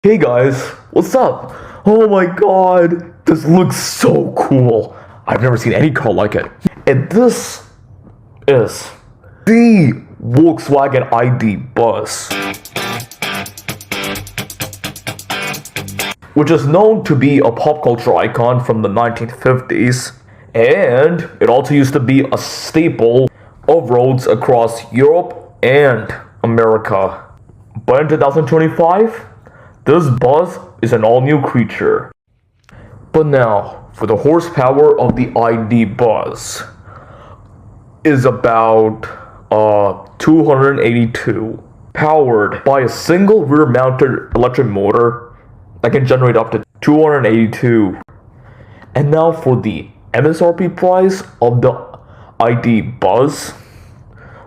Hey guys, what's up? Oh my god, this looks so cool. I've never seen any car like it. And this is the Volkswagen ID Buzz, which is known to be a pop culture icon from the 1950s, and it also used to be a staple of roads across Europe and America. But in 2025, this Buzz is an all-new creature. But now, for the horsepower of the ID Buzz is about 282, powered by a single rear-mounted electric motor that can generate up to 282. And now for the MSRP price of the ID Buzz.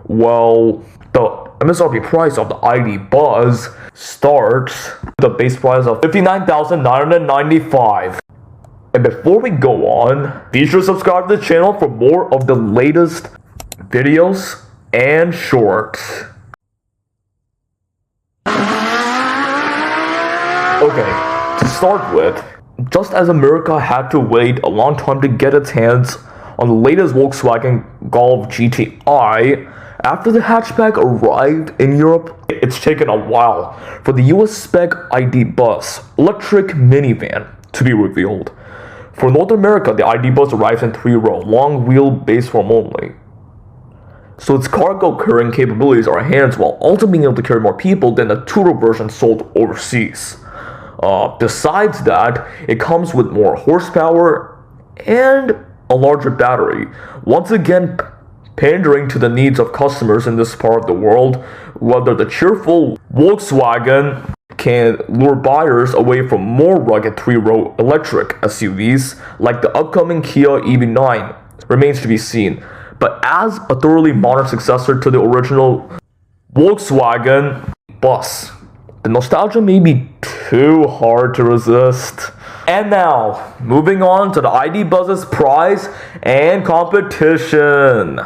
Well, the MSRP price of the ID Buzz starts with the base price of $59,995. And before we go on, be sure to subscribe to the channel for more of the latest videos and shorts. Okay, to start with, just as America had to wait a long time to get its hands on the latest Volkswagen Golf GTI, after the hatchback arrived in Europe, it's taken a while for the US spec ID Buzz electric minivan to be revealed. For North America, the ID Buzz arrives in 3-row, long wheelbase form only. So its cargo carrying capabilities are enhanced while also being able to carry more people than the 2-row version sold overseas. Besides that, it comes with more horsepower and a larger battery. Once again, pandering to the needs of customers in this part of the world, whether the cheerful Volkswagen can lure buyers away from more rugged 3-row electric SUVs like the upcoming Kia EV9 remains to be seen. But as a thoroughly modern successor to the original Volkswagen Bus, the nostalgia may be too hard to resist. And now, moving on to the ID Buzz's price and competition.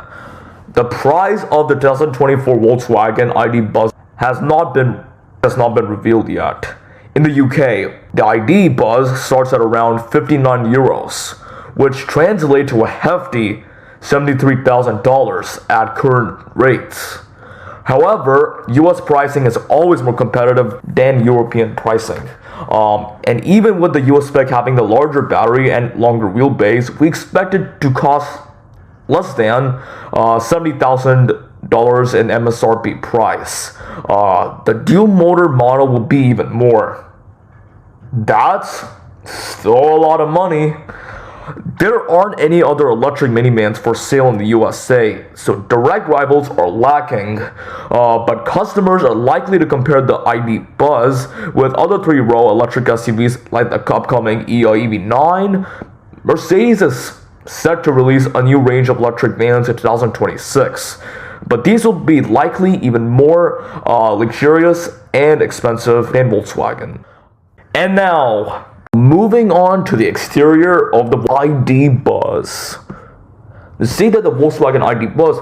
The price of the 2024 Volkswagen ID Buzz has not been revealed yet. In the UK, the ID Buzz starts at around 59 euros, which translates to a hefty $73,000 at current rates. However, US pricing is always more competitive than European pricing. And even with the US spec having the larger battery and longer wheelbase, we expect it to cost less than $70,000 in MSRP price. The dual motor model will be even more. That's still a lot of money. There aren't any other electric minivans for sale in the USA, so direct rivals are lacking, but customers are likely to compare the ID Buzz with other 3-row electric SUVs like the upcoming EV9. Mercedes is set to release a new range of electric vans in 2026, but these will be likely even more luxurious and expensive than Volkswagen. And now, moving on to the exterior of the ID Buzz. To say that the Volkswagen ID Buzz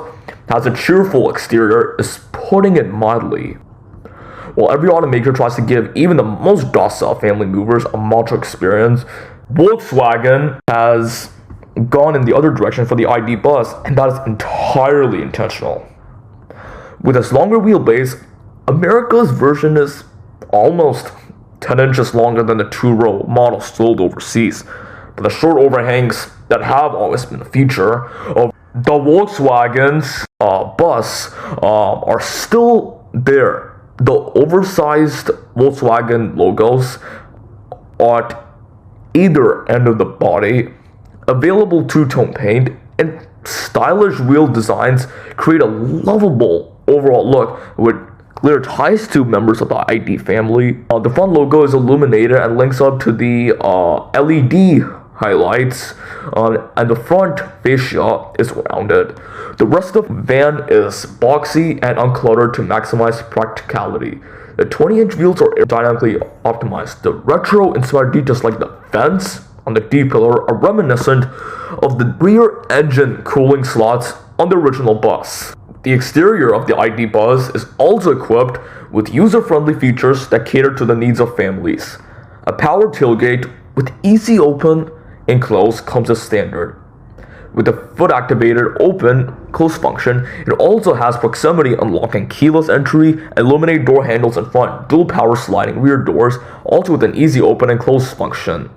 has a cheerful exterior is putting it mildly. While every automaker tries to give even the most docile family movers a macho experience, Volkswagen has gone in the other direction for the ID Buzz, and that is entirely intentional. With its longer wheelbase, America's version is almost 10 inches longer than the 2-row model sold overseas, but the short overhangs that have always been a feature of the Volkswagen's Bus are still there. The oversized Volkswagen logos at either end of the body, available two-tone paint, and stylish wheel designs create a lovable overall look with clear ties to members of the ID family. The front logo is illuminated and links up to the LED highlights, and the front fascia is rounded. The rest of the van is boxy and uncluttered to maximize practicality. The 20-inch wheels are aerodynamically optimized. The retro-inspired details like the vents on the D-pillar are reminiscent of the rear engine cooling slots on the original Bus. The exterior of the ID Buzz is also equipped with user-friendly features that cater to the needs of families. A power tailgate with easy open and close comes as standard. With the foot-activated open-close function, it also has proximity unlocking, keyless entry, illuminate door handles in front, dual power sliding rear doors, also with an easy open and close function.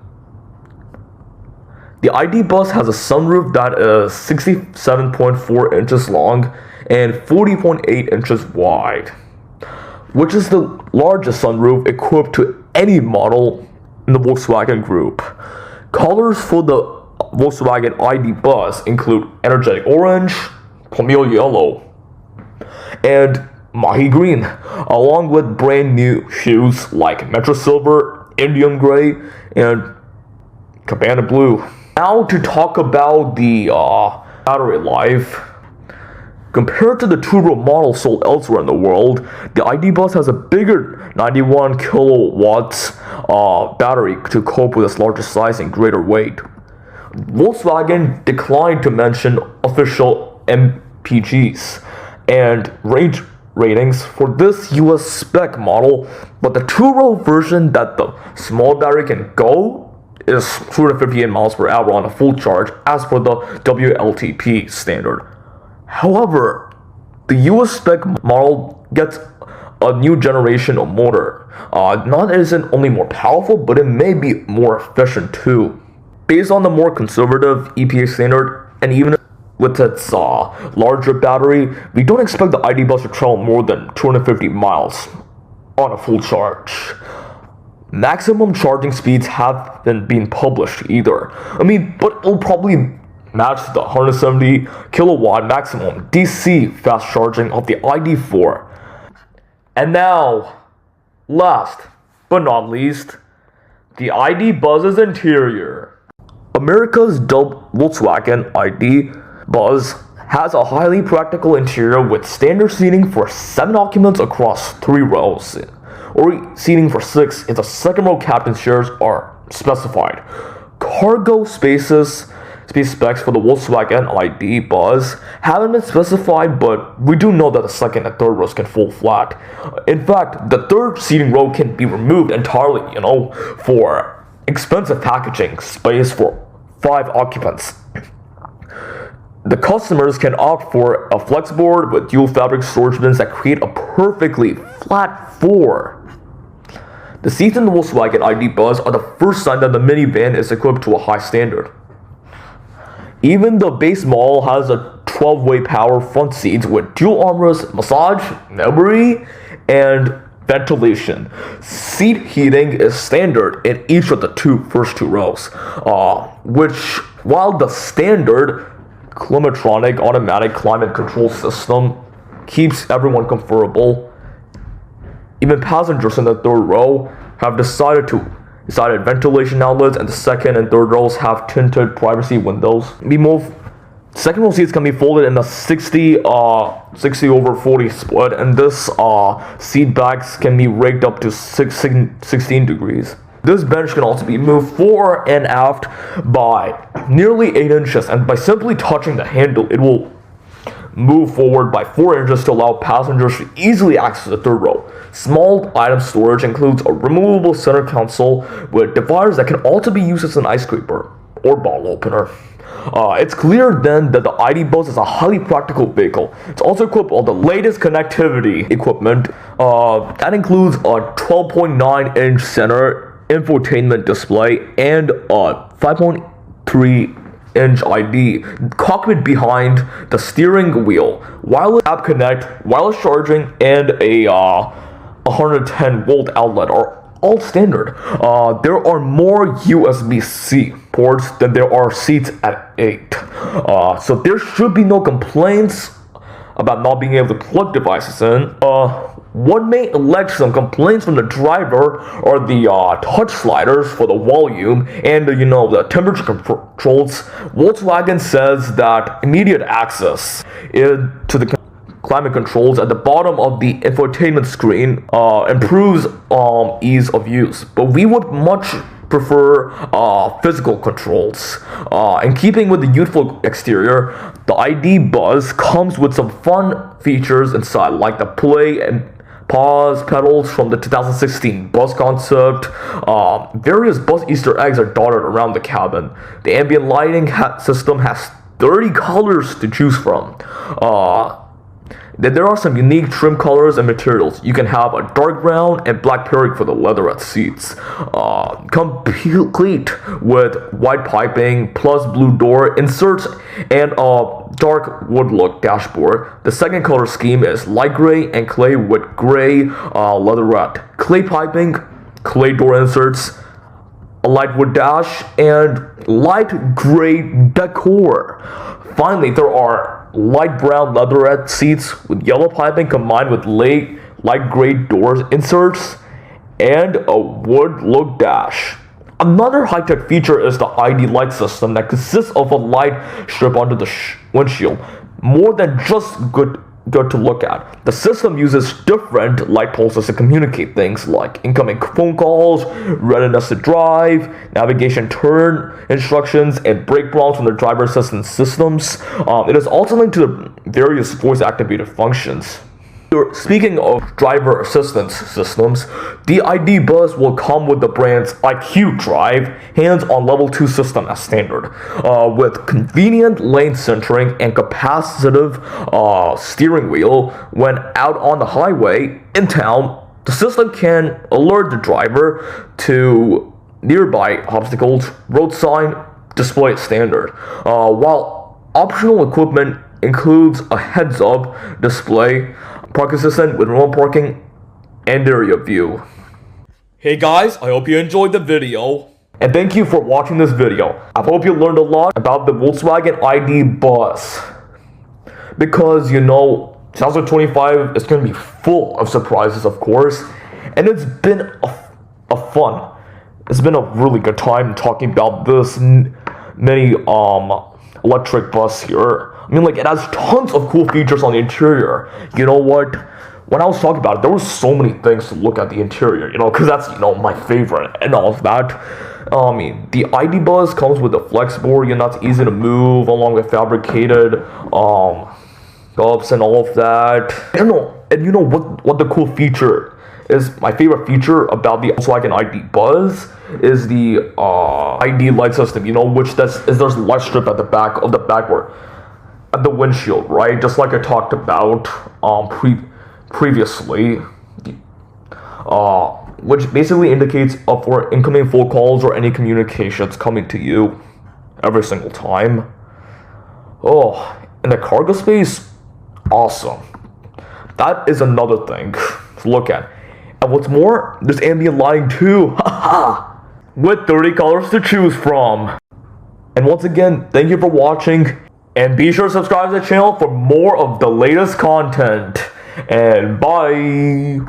The ID Buzz has a sunroof that is 67.4 inches long and 40.8 inches wide, which is the largest sunroof equipped to any model in the Volkswagen group. Colors for the Volkswagen ID Buzz include energetic orange, camel yellow, and mahi green, along with brand new hues like Metro Silver, Indium Gray, and Cabana Blue. Now to talk about the battery life. Compared to the two-row model sold elsewhere in the world, the ID Buzz has a bigger 91 kilowatts battery to cope with its larger size and greater weight. Volkswagen declined to mention official MPGs and range ratings for this US spec model, but the two-row version that the small battery can go is 258 miles per hour on a full charge as per the WLTP standard. However, the US spec model gets a new generation of motor. Not isn't only more powerful, but it may be more efficient too. Based on the more conservative EPA standard, and even with its larger battery, we don't expect the ID Buzz to travel more than 250 miles on a full charge. Maximum charging speeds haven't been published either. But it'll probably match the 170 kilowatt maximum DC fast charging of the ID4. And now, last but not least, the ID Buzz's interior. America's dubbed Volkswagen ID Buzz has a highly practical interior with standard seating for 7 occupants across 3 rows, or seating for 6 if the second row captain's chairs are specified. Cargo space specs for the Volkswagen ID Buzz haven't been specified, but we do know that the second and third rows can fold flat. In fact, the third seating row can be removed entirely, for expensive packaging space for 5 occupants. The customers can opt for a flexboard with dual fabric storage bins that create a perfectly flat floor. The seats in the Volkswagen ID Buzz are the first sign that the minivan is equipped to a high standard. Even the base model has a 12-way power front seats with dual armrest, massage, memory, and ventilation. Seat heating is standard in each of the first two rows, which, while the standard Climatronic automatic climate control system keeps everyone comfortable, even passengers in the third row have decided ventilation outlets, and the second and third rows have tinted privacy windows. Second row seats can be folded in a 60 over 40 split, and this seat backs can be rigged up to 16 degrees. This bench can also be moved fore and aft by nearly 8 inches, and by simply touching the handle, it will move forward by 4 inches to allow passengers to easily access the third row. Small item storage includes a removable center console with dividers that can also be used as an ice scraper or bottle opener. It's clear then that the ID Buzz is a highly practical vehicle. It's also equipped with all the latest connectivity equipment. That includes a 12.9-inch center infotainment display and a 5.3-inch ID cockpit behind the steering wheel, wireless app connect, wireless charging, and a 110-volt outlet are all standard. There are more USB-C ports than there are seats at 8. So there should be no complaints about not being able to plug devices in. What may elect some complaints from the driver are the touch sliders for the volume and the temperature controls. Volkswagen says that immediate access to the climate controls at the bottom of the infotainment screen improves ease of use, but we would much prefer physical controls. In keeping with the youthful exterior, the ID Buzz comes with some fun features inside, like the pause pedals from the 2016 Buzz concept. Various Buzz Easter eggs are dotted around the cabin. The ambient lighting system has 30 colors to choose from. There are some unique trim colors and materials. You can have a dark brown and black pairing for the leatherette seats. Complete with white piping plus blue door inserts and a dark wood look dashboard. The second color scheme is light gray and clay with gray leatherette. Clay piping, clay door inserts, a light wood dash, and light gray decor. Finally, there are light brown leatherette seats with yellow piping combined with light gray door inserts and a wood look dash. Another high-tech feature is the ID light system that consists of a light strip under the windshield. More than just good to look at. The system uses different light pulses to communicate things like incoming phone calls, readiness to drive, navigation turn instructions, and brake prompts from the driver assistance systems. It is also linked to the various voice-activated functions. Speaking of driver assistance systems, the ID Buzz will come with the brand's IQ Drive hands-on level 2 system as standard, with convenient lane centering and capacitive steering wheel. When out on the highway in town, the system can alert the driver to nearby obstacles, road sign, display standard, while optional equipment includes a heads-up display, park assistant with remote parking, and area view. Hey guys, I hope you enjoyed the video. And thank you for watching this video. I hope you learned a lot about the Volkswagen ID Buzz. Because, 2025 is going to be full of surprises, of course. And it's been it's been a really good time talking about this many electric bus here. I mean, it has tons of cool features on the interior. You know what? When I was talking about it, there were so many things to look at the interior, because that's, my favorite and all of that. The ID Buzz comes with a flexboard, that's easy to move along with fabricated hubs and all of that. And what the cool feature is, my favorite feature about the Volkswagen ID Buzz is the ID light system, which there's a light strip at the back of the backboard. At the windshield, right? Just like I talked about previously, which basically indicates for incoming phone calls or any communications coming to you every single time. Oh, and the cargo space, awesome. That is another thing to look at. And what's more, there's ambient lighting too, with 30 colors to choose from. And once again, thank you for watching. And be sure to subscribe to the channel for more of the latest content. And bye!